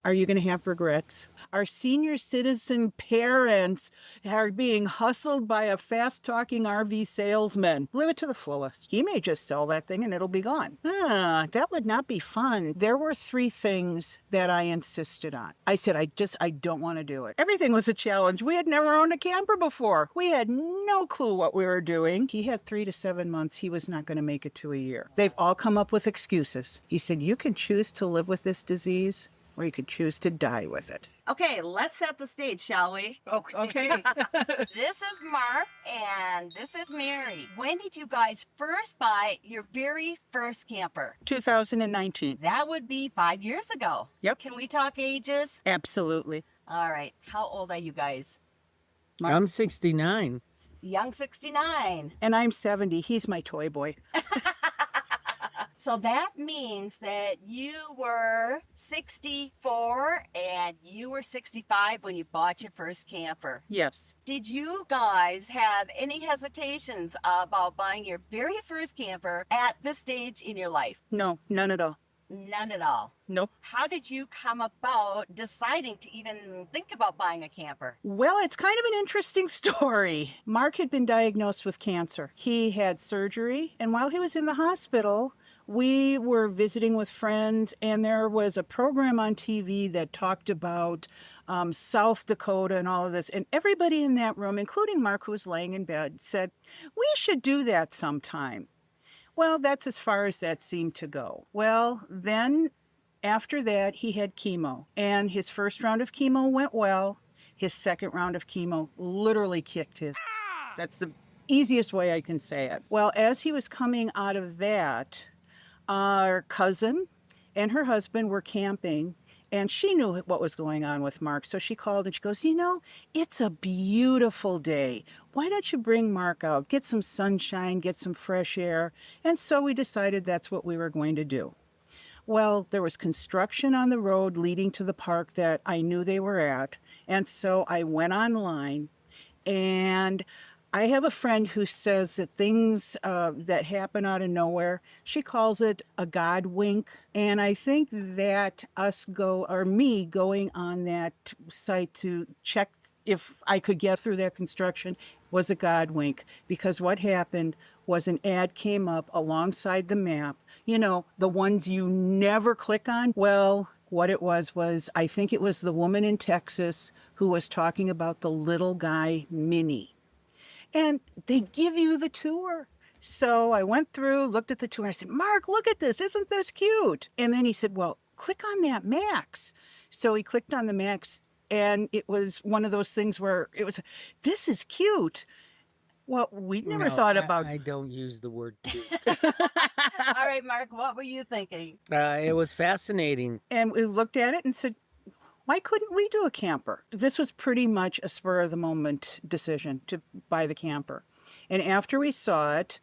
Are you going to have regrets? Our senior citizen parents are being hustled by a fast-talking RV salesman. Live it to the fullest. He may just sell that thing and it'll be gone. That would not be fun. There were 3 things that I insisted on. I said, I don't want to do it. Everything was a challenge. We had never owned a camper before. We had no clue what we were doing. He had 3 to 7 months. He was not going to make it to a year. They've all come up with excuses. He said, you can choose to live with this disease, or you could choose to die with it. Okay, let's set the stage, shall we? Okay. This is Mark and this is Mary. When did you guys first buy your very first camper? 2019. That would be 5 years ago. Yep. Can we talk ages? Absolutely. All right. How old are you guys? Mark? I'm 69. Young 69. And I'm 70. He's my toy boy. So that means that you were 64 and you were 65 when you bought your first camper. Yes. Did you guys have any hesitations about buying your very first camper at this stage in your life? No, none at all. None at all. Nope. How did you come about deciding to even think about buying a camper? Well, it's kind of an interesting story. Mark had been diagnosed with cancer. He had surgery, and while he was in the hospital, we were visiting with friends, and there was a program on TV that talked about South Dakota and all of this. And everybody in that room, including Mark, who was laying in bed, said, we should do that sometime. Well, that's as far as that seemed to go. Well, then after that, he had chemo, and his first round of chemo went well. His second round of chemo literally kicked his. That's the easiest way I can say it. Well, as he was coming out of that, our cousin and her husband were camping, and she knew what was going on with Mark. So she called and she goes, it's a beautiful day. Why don't you bring Mark out, get some sunshine, get some fresh air? And so we decided that's what we were going to do. Well, there was construction on the road leading to the park that I knew they were at. And so I went online, and I have a friend who says that things that happen out of nowhere, she calls it a God wink. And I think that me going on that site to check if I could get through that construction was a God wink, because what happened was an ad came up alongside the map, the ones you never click on. Well, what it was I think it was the woman in Texas who was talking about the little guy Mini. And they give you the tour. So I went through, looked at the tour. I said, Mark, look at this. Isn't this cute? And then he said, well, click on that Max. So he clicked on the Max, and it was one of those things where this is cute. Well, we'd never thought about... I don't use the word cute. All right, Mark, what were you thinking? It was fascinating. And we looked at it and said, why couldn't we do a camper? This was pretty much a spur-of-the-moment decision to buy the camper. And after we saw it,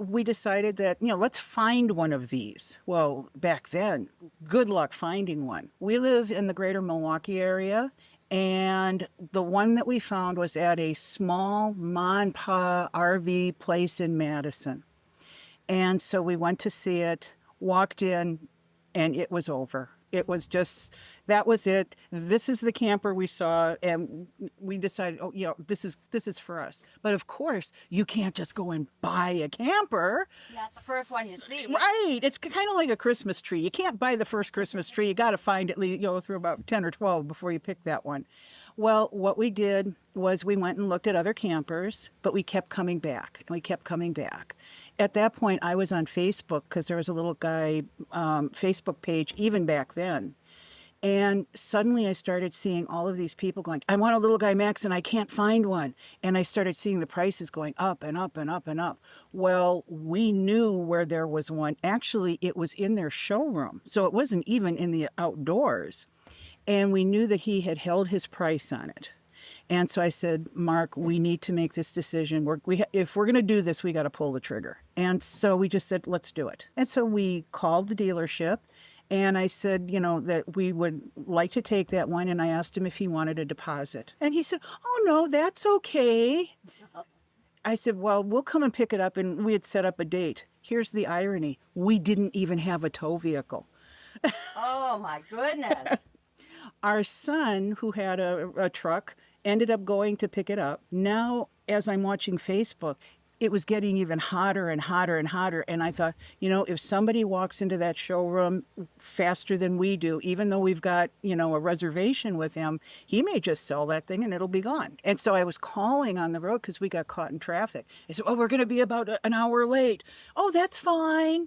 we decided that, let's find one of these. Well, back then, good luck finding one. We live in the greater Milwaukee area, and the one that we found was at a small ma-and-pa RV place in Madison. And so we went to see it, walked in, and it was over. It was just, that was it. This is the camper we saw, and we decided, this is for us. But of course, you can't just go and buy a camper. Not the first one you see. Right. It's kind of like a Christmas tree. You can't buy the first Christmas tree. You got to find at least, through about 10 or 12 before you pick that one. Well, what we did was we went and looked at other campers, but we kept coming back, and we kept coming back. At that point, I was on Facebook, because there was a little guy Facebook page even back then. And suddenly I started seeing all of these people going, I want a little guy Max and I can't find one. And I started seeing the prices going up and up and up and up. Well, we knew where there was one. Actually, it was in their showroom. So it wasn't even in the outdoors. And we knew that he had held his price on it. And so I said, Mark, we need to make this decision. If we're going to do this, we got to pull the trigger. And so we just said, let's do it. And so we called the dealership, and I said, that we would like to take that one. And I asked him if he wanted a deposit. And he said, oh, no, that's okay. I said, well, we'll come and pick it up. And we had set up a date. Here's the irony. We didn't even have a tow vehicle. Oh, my goodness. Our son, who had a truck, ended up going to pick it up. Now, as I'm watching Facebook, it was getting even hotter and hotter and hotter. And I thought, if somebody walks into that showroom faster than we do, even though we've got, a reservation with him, he may just sell that thing and it'll be gone. And so I was calling on the road because we got caught in traffic. I said, oh, we're going to be about an hour late. Oh, that's fine.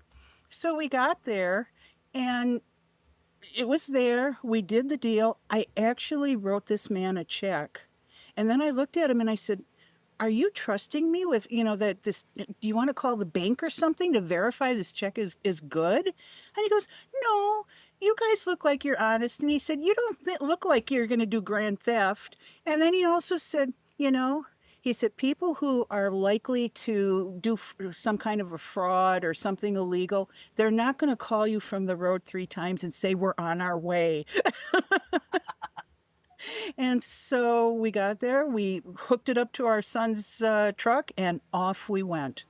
So we got there and it was there. We did the deal. I actually wrote this man a check. And then I looked at him and I said, are you trusting me with, that this, do you want to call the bank or something to verify this check is good? And he goes, no, you guys look like you're honest. And he said, you don't look like you're going to do grand theft. And then he also said, he said, people who are likely to do some kind of a fraud or something illegal, they're not going to call you from the road 3 times and say, we're on our way. And so we got there, we hooked it up to our son's truck, and off we went.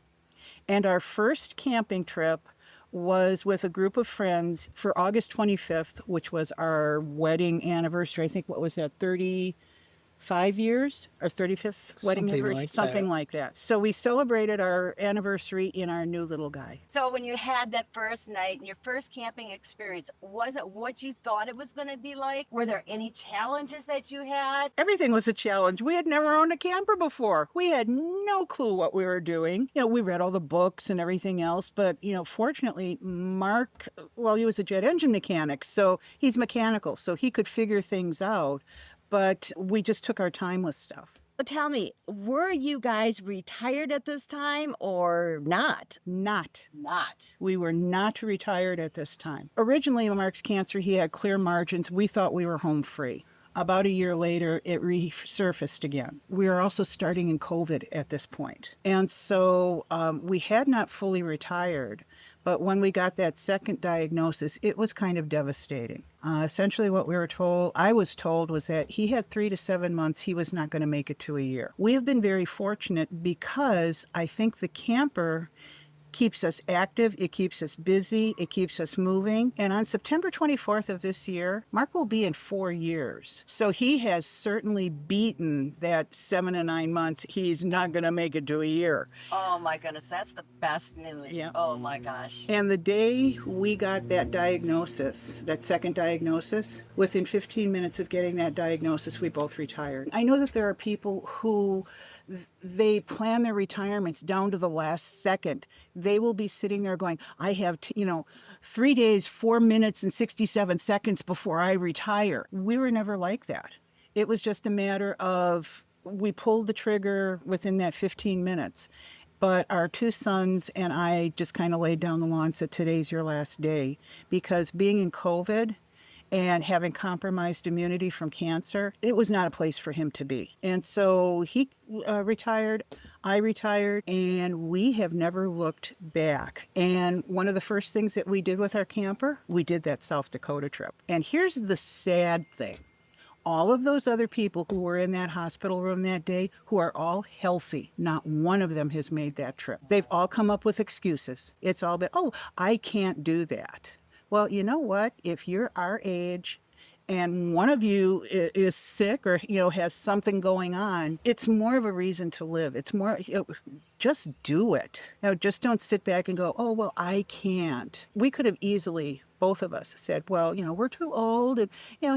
And our first camping trip was with a group of friends for August 25th, which was our wedding anniversary. I think, what was that, 35 years? Our 35th wedding anniversary? Something like that. So we celebrated our anniversary in our new little guy. So when you had that first night and your first camping experience, was it what you thought it was going to be like? Were there any challenges that you had? Everything was a challenge. We had never owned a camper before. We had no clue what we were doing. We read all the books and everything else, but, fortunately, Mark, well, he was a jet engine mechanic, so he's mechanical, so he could figure things out. But we just took our time with stuff. But tell me, were you guys retired at this time or not? Not. We were not retired at this time. Originally, Mark's cancer, he had clear margins. We thought we were home free. About a year later, it resurfaced again. We were also starting in COVID at this point. And so we had not fully retired. But when we got that second diagnosis, it was kind of devastating. Essentially what I was told, was that he had 3 to 7 months. He was not going to make it to a year. We have been very fortunate because I think the camper keeps us active, it keeps us busy, it keeps us moving. And on September 24th of this year, Mark will be in 4 years. So he has certainly beaten that 7 to 9 months. He's not going to make it to a year. Oh my goodness, that's the best news. Yeah. Oh my gosh. And the day we got that diagnosis, that second diagnosis, within 15 minutes of getting that diagnosis, we both retired. I know that there are people who they plan their retirements down to the last second. They will be sitting there going, I have, 3 days, 4 minutes and 67 seconds before I retire. We were never like that. It was just a matter of, we pulled the trigger within that 15 minutes. But our 2 sons and I just kind of laid down the law and said, today's your last day. Because being in COVID and having compromised immunity from cancer, it was not a place for him to be. And so he retired, I retired, and we have never looked back. And one of the first things that we did with our camper, we did that South Dakota trip. And here's the sad thing. All of those other people who were in that hospital room that day, who are all healthy, not one of them has made that trip. They've all come up with excuses. It's all been, oh, I can't do that. Well, you know what? If you're our age and one of you is sick or, has something going on, it's more of a reason to live. It's more, just do it. Just don't sit back and go, oh, well, I can't. We could have easily, both of us, said, well, we're too old and,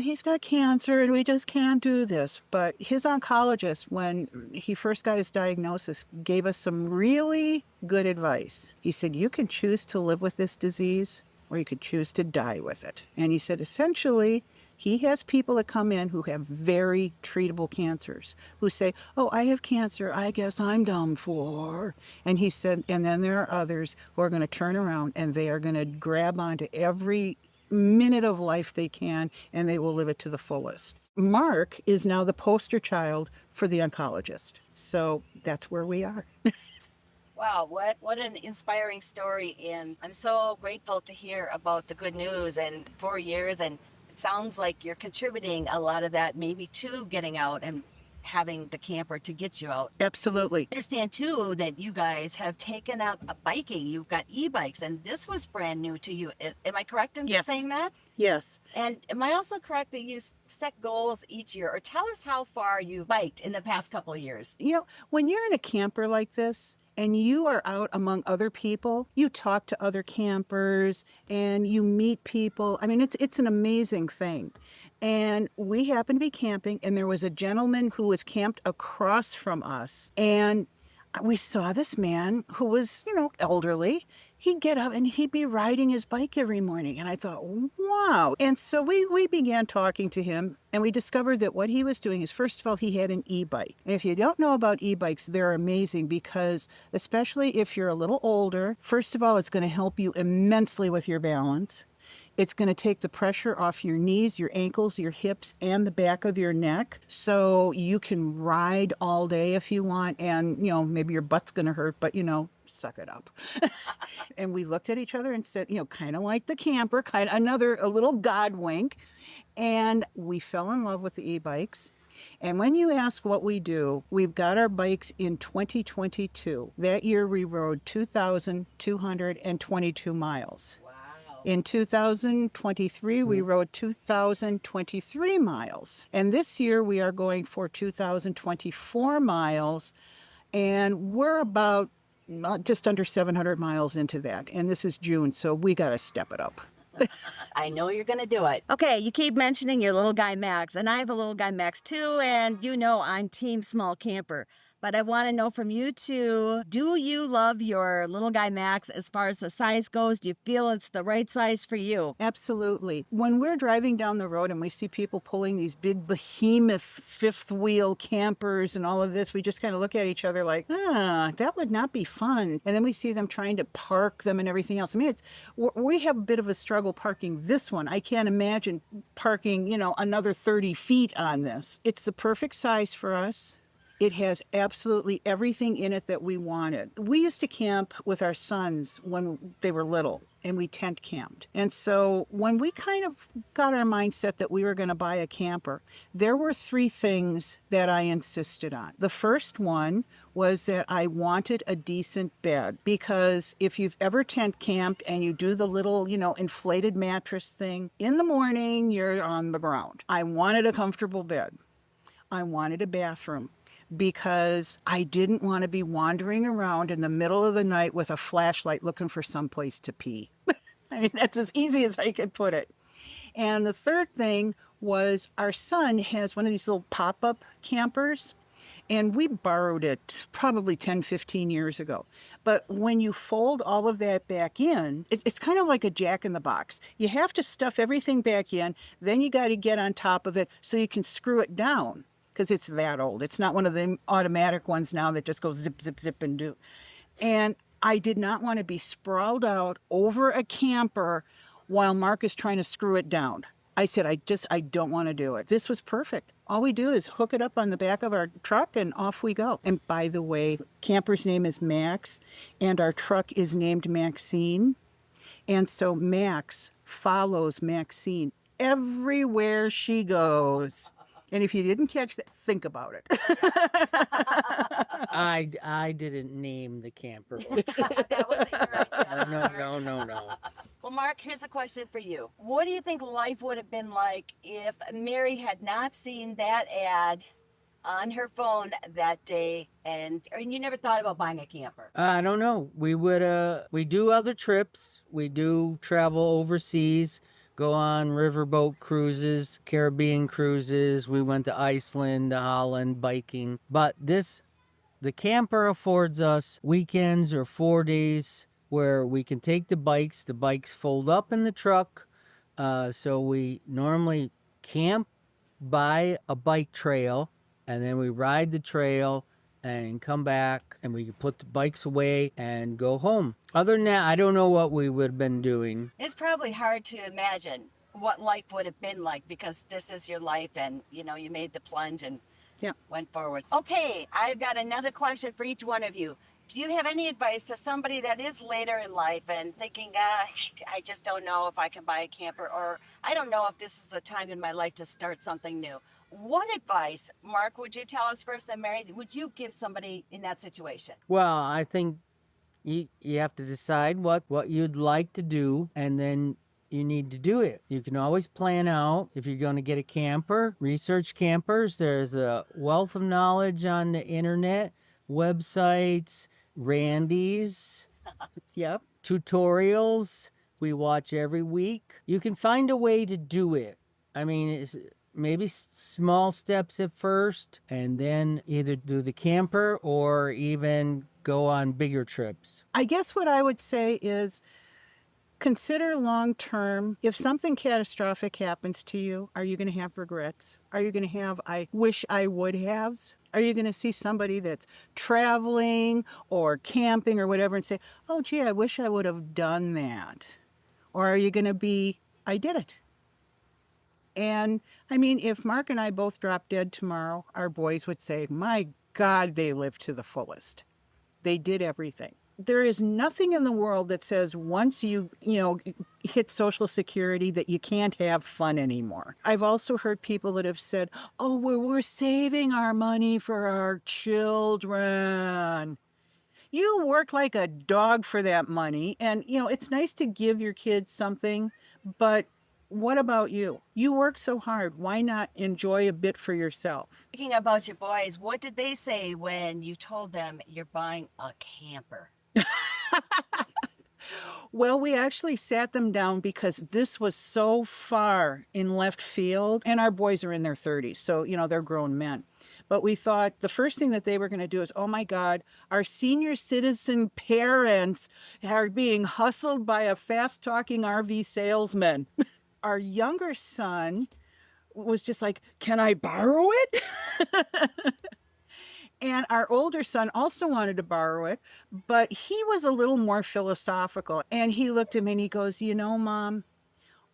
he's got cancer and we just can't do this. But his oncologist, when he first got his diagnosis, gave us some really good advice. He said, you can choose to live with this disease or you could choose to die with it. And he said, essentially, he has people that come in who have very treatable cancers, who say, oh, I have cancer, I guess I'm done for. And he said, and then there are others who are going to turn around and they are going to grab onto every minute of life they can, and they will live it to the fullest. Mark is now the poster child for the oncologist. So that's where we are. Wow, what an inspiring story. And I'm so grateful to hear about the good news and 4 years. And it sounds like you're contributing a lot of that maybe to getting out and having the camper to get you out. Absolutely. I understand too that you guys have taken up biking. You've got e-bikes, and this was brand new to you. Am I correct in Yes. saying that? Yes. And am I also correct that you set goals each year? Or tell us how far you've biked in the past couple of years. You know, when you're in a camper like this and you are out among other people, you talk to other campers and you meet people. I mean, it's an amazing thing. And we happened to be camping, and there was a gentleman who was camped across from us. And we saw this man who was, elderly. He'd get up and he'd be riding his bike every morning. And I thought, wow. And so we began talking to him, and we discovered that what he was doing is, first of all, he had an e-bike. And if you don't know about e-bikes, they're amazing because, especially if you're a little older, first of all, it's going to help you immensely with your balance. It's going to take the pressure off your knees, your ankles, your hips, and the back of your neck. So you can ride all day if you want. And, maybe your butt's going to hurt, but, suck it up. And we looked at each other and said, kind of like the camper, a little God wink. And we fell in love with the e-bikes. And when you ask what we do, we've got our bikes in 2022. That year we rode 2,222 miles. In 2023, we rode 2,023 miles. And this year, we are going for 2,024 miles. And we're about just under 700 miles into that. And this is June, so we got to step it up. I know you're going to do it. Okay, you keep mentioning your little guy Max, and I have a little guy Max too, and I'm team small camper. But I want to know from you two, do you love your little guy Max as far as the size goes? Do you feel it's the right size for you? Absolutely. When we're driving down the road and we see people pulling these big behemoth fifth wheel campers and all of this, we just kind of look at each other like, that would not be fun. And then we see them trying to park them and everything else. I mean, we have a bit of a struggle parking this one. I can't imagine parking, another 30 feet on this. It's the perfect size for us. It has absolutely everything in it that we wanted. We used to camp with our sons when they were little, and we tent camped. And so when we kind of got our mindset that we were going to buy a camper, there were 3 things that I insisted on. The first one was that I wanted a decent bed, because if you've ever tent camped and you do the little, inflated mattress thing, in the morning you're on the ground. I wanted a comfortable bed. I wanted a bathroom, because I didn't want to be wandering around in the middle of the night with a flashlight looking for someplace to pee. I mean, that's as easy as I could put it. And the third thing was, our son has one of these little pop-up campers, and we borrowed it probably 10, 15 years ago. But when you fold all of that back in, it's kind of like a jack-in-the-box. You have to stuff everything back in, then you got to get on top of it so you can screw it down, because it's that old. It's not one of the automatic ones now that just goes zip, zip, zip and do. And I did not want to be sprawled out over a camper while Mark is trying to screw it down. I said, I don't want to do it. This was perfect. All we do is hook it up on the back of our truck and off we go. And by the way, camper's name is Max, and our truck is named Maxine. And so Max follows Maxine everywhere she goes. And if you didn't catch that, think about it. I didn't name the camper. That wasn't your idea. No. Well, Mark, here's a question for you. What do you think life would have been like if Mary had not seen that ad on her phone that day, and you never thought about buying a camper? I don't know. We do other trips. We do travel overseas. Go on riverboat cruises, Caribbean cruises. We went to Iceland, to Holland, biking. But the camper affords us weekends or 4 days where we can take the bikes. The bikes fold up in the truck. So we normally camp by a bike trail, and then we ride the trail and come back, and we can put the bikes away and go home. Other than that, I don't know what we would have been doing. It's probably hard to imagine what life would have been like, because this is your life, and you made the plunge and went forward. Okay, I've got another question for each one of you. Do you have any advice to somebody that is later in life and thinking, I just don't know if I can buy a camper, or I don't know if this is the time in my life to start something new? What advice, Mark, would you tell us first, then Mary, would you give somebody in that situation? Well, I think you have to decide what you'd like to do, and then you need to do it. You can always plan out if you're going to get a camper, research campers. There's a wealth of knowledge on the internet, websites, Randy's, Yep. tutorials we watch every week. You can find a way to do it. I mean, it's maybe small steps at first, and then either do the camper or even go on bigger trips. I guess what I would say is consider long term. If something catastrophic happens to you, are you going to have regrets? Are you going to have I wish I would haves? Are you going to see somebody that's traveling or camping or whatever and say, oh, gee, I wish I would have done that? Or are you going to be, I did it? And I mean, if Mark and I both drop dead tomorrow, our boys would say, my God, they lived to the fullest. They did everything. There is nothing in the world that says once you hit Social Security that you can't have fun anymore. I've also heard people that have said, oh, we're saving our money for our children. You work like a dog for that money. And, it's nice to give your kids something, but what about you? You work so hard. Why not enjoy a bit for yourself? Speaking about your boys, what did they say when you told them you're buying a camper? Well, we actually sat them down because this was so far in left field, and our boys are in their 30s, so, they're grown men. But we thought the first thing that they were going to do is, oh my God, our senior citizen parents are being hustled by a fast-talking RV salesman. Our younger son was just like, can I borrow it? And our older son also wanted to borrow it, but he was a little more philosophical. And he looked at me and he goes, Mom,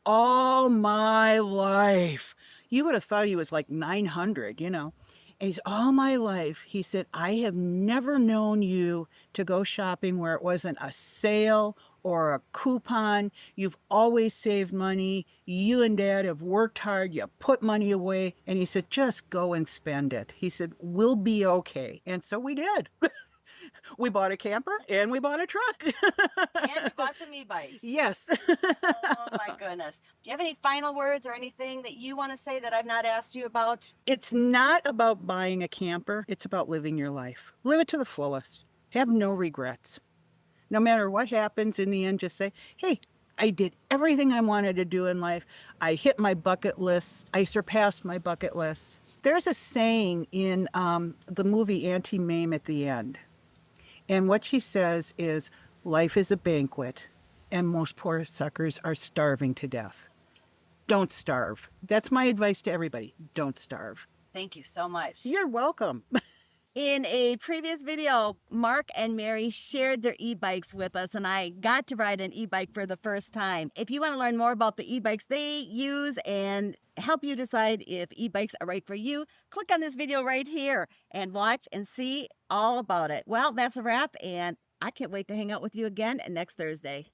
all my life, you would have thought he was like 900, And he's all my life. He said, I have never known you to go shopping where it wasn't a sale or a coupon. You've always saved money. You and Dad have worked hard. You put money away. And he said, just go and spend it. He said, we'll be okay. And so we did. We bought a camper and we bought a truck. And you bought some e-bikes. Yes. Oh my goodness. Do you have any final words or anything that you want to say that I've not asked you about? It's not about buying a camper. It's about living your life. Live it to the fullest. Have no regrets. No matter what happens, in the end, just say, hey, I did everything I wanted to do in life. I hit my bucket list. I surpassed my bucket list. There's a saying in the movie Auntie Mame at the end. And what she says is, life is a banquet, and most poor suckers are starving to death. Don't starve. That's my advice to everybody. Don't starve. Thank you so much. You're welcome. In a previous video, Mark and Mary shared their e-bikes with us, and I got to ride an e-bike for the first time. If you want to learn more about the e-bikes they use and help you decide if e-bikes are right for you, click on this video right here and watch and see all about it. Well, that's a wrap, and I can't wait to hang out with you again next Thursday.